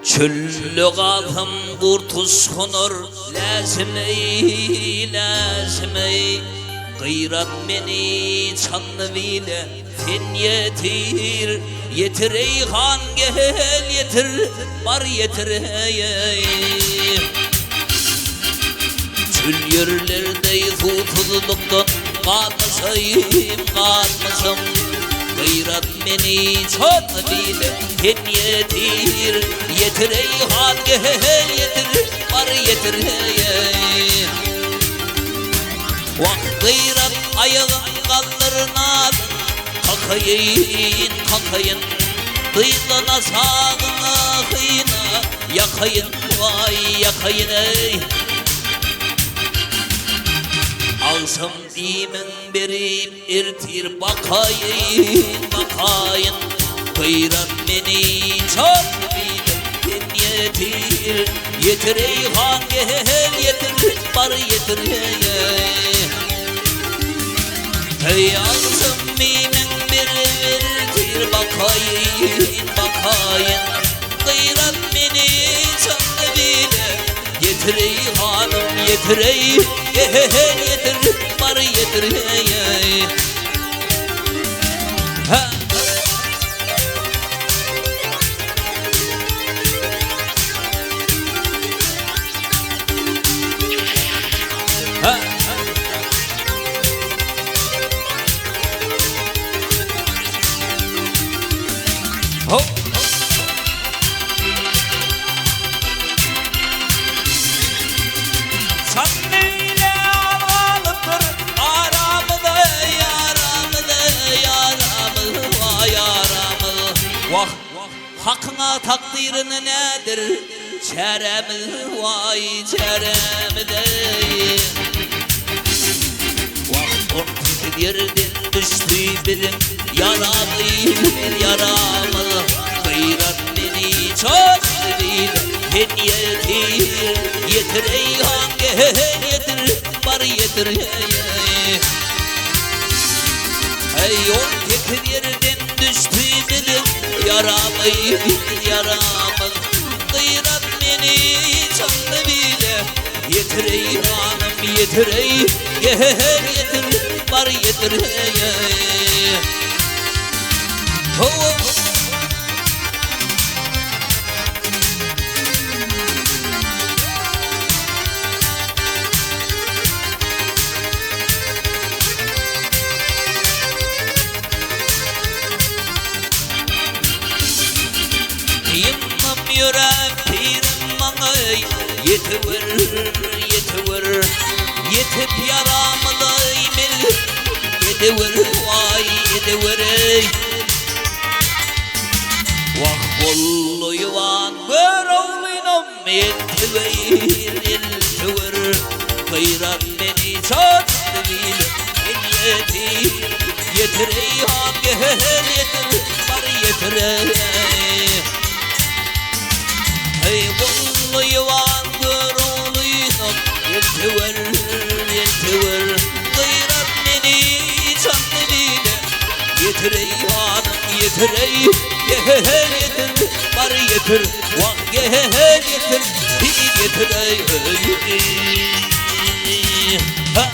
Çöllü kalım kurtuş konur lazım ey Gıyrat beni çanlı bile fen yetir Yetir ey han gel yetir bar yetir ey Çöl yerlerde tutuluktan kalmasam Gıyrat beni çanlı bile fen yetir Yetir ey han gel yetir bar yetir ey Vah gıyrat ayağın kaldırına kakayın Dıyılana sağına kıyına yakayın vay yakayın ey Alsam dimin berip irtir bakayın Gıyrat beni çok bilin yetir Yetir ey han gel yetir bar yetir Hey alsam dimin berip bakayın Gıyrat beni çok bile Yetir ey hanım yetir ey yetir bar yetir ey Ha Ha Hop Sen neyle alıptır aramı vay yaramı Vah hakkına takdirin nedir çeremi vay çeremi de Vah ortak yerden düştü benim yaramı Gıyrat beni çok fen yetir Yetir ey han gel yetir bar yetir Ey ortak yerden düştü benim yaramı Gıyrat beni çok bile Yetir ey hanım yetir ey gel yetir bar yetir Yımmam yürek pirim bana yetiver Yetip yaramı da imil yediver vay yediver Vah bollu yuvan bir oğlunum yetiver Gıyrat beni çok bil Yetir ey han gel yetir bar yetir Hey bollu yuvan bir oğlunum yetiver Gıyrat beni çok bil Yetir ey hanım yetir ey gel yetir bar yetir Vah gel yetir yetir ey Ha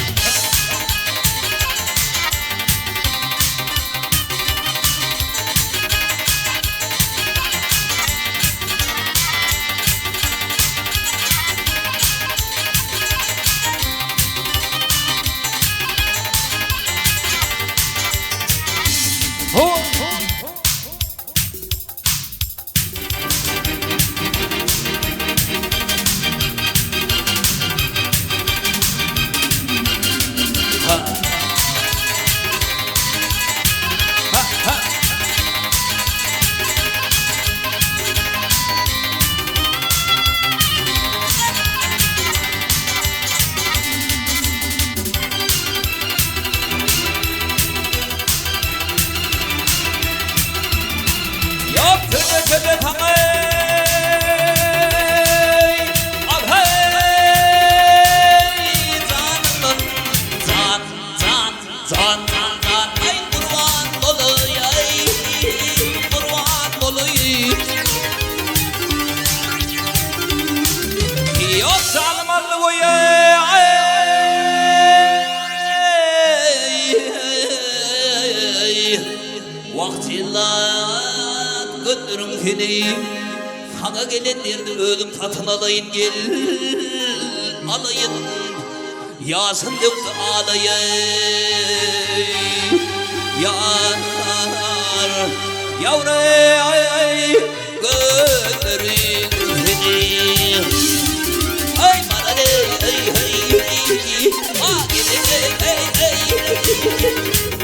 gönlürüm kini sana gelenlerden ölüm tatın alayın gel alayın yasın döktü ağlayın yar yavru gönlürüm kini ay bana ey ah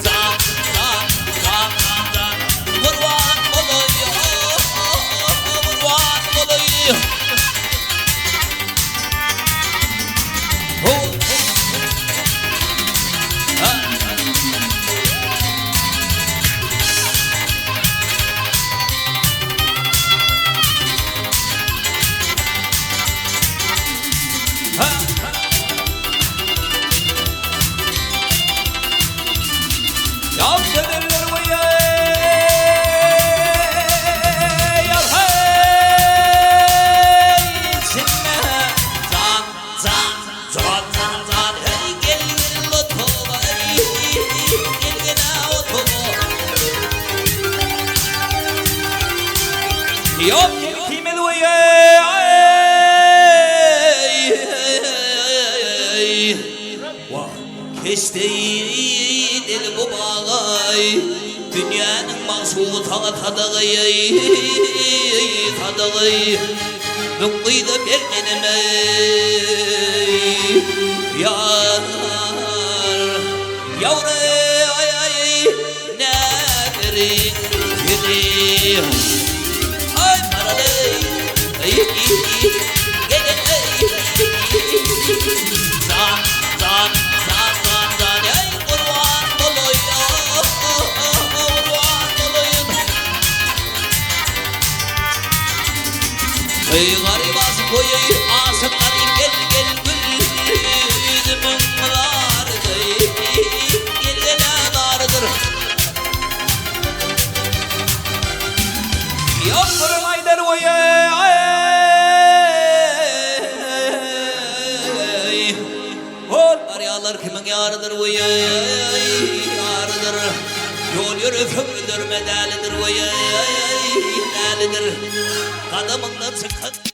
zam vurvan olayım vurvan olayım Yok kimel vay kesteyi deli bu bağay dünyanın mahsubu tadağay tadağay Nukkıydı belmenime yar yavru ne verin gideyim ay paralay ay gele zan ay kurban olayım kurban olayım ey garibas koyu asıklarım gel yüzümün vardı gelenalardır Yavrum aylar oye Onlar yağlar kimin yarıdır oye yarıdır Yol yürü kömüdür medalidir oye medalidir Kadımınla çıkan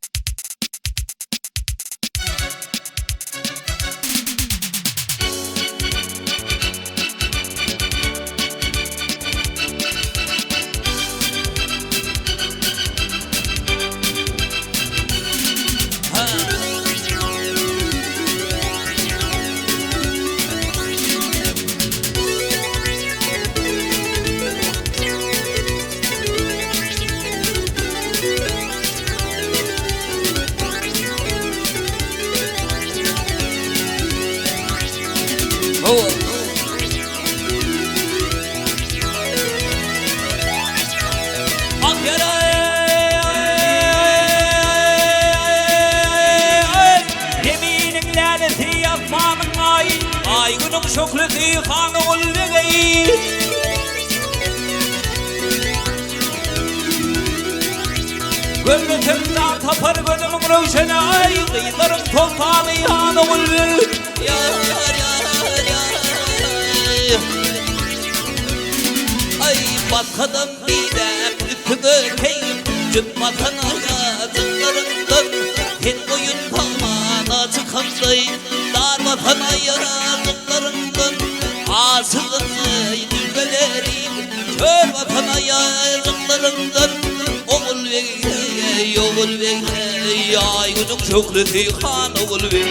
Ay günüm şokleti kanı olveyi Gölgetimden tapar gönlümün rövşene ay Kıyılarım toltalı yanı olveyi Ay batkadan bilem üpümü keyim Cümbatan hayatımlarından Hen boyun kalmana çıkanday Dar vatan hayatımlarından Asılını dülbelerim Çöl vatan hayatımlarından Oğul ve ay günün şokleti kan oğul ve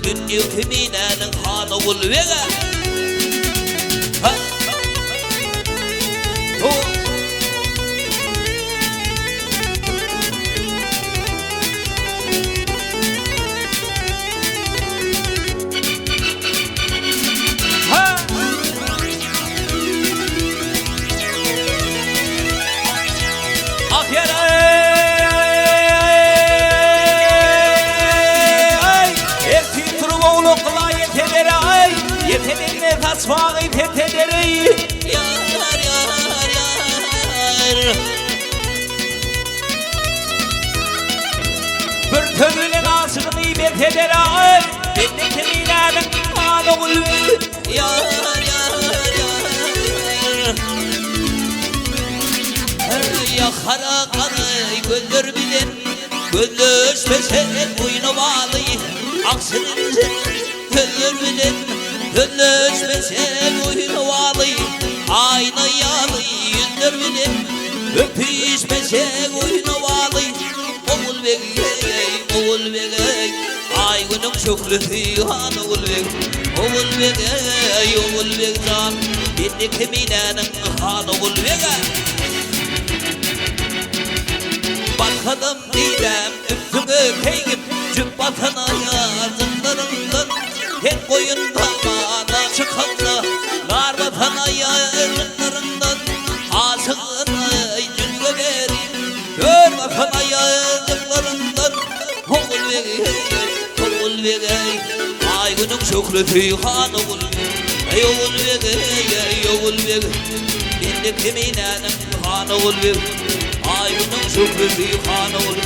Dünya keminenin kan oğul ve Yeteneğine tasvayı teteleri Yar Bir tövülen asını ibet eder ağır Bende kemiğlerden kan oğul Yar kara kanı göller bilen Gölleşmese boynu bağlı Aksınınca göller bilen Gölleşmese boynu bağlı Ayna yağlı yüzler bilen Öpüşmese boynu bağlı Oğul begey Ay günüm şükrü han oğul begey can Bindik eminenin han oğul begey Bakalım didem üstüme peygim Cübbatına yazınlarından Hep koyunda bana çıkanla Garbatana yazınlarından Ağzını yüzüme vereyim Gör bakana yazınlarından Oğul begey Ay günüm şükrü han oğul begey Bindik eminenin han oğul begey Ay günüm şükrü han oğul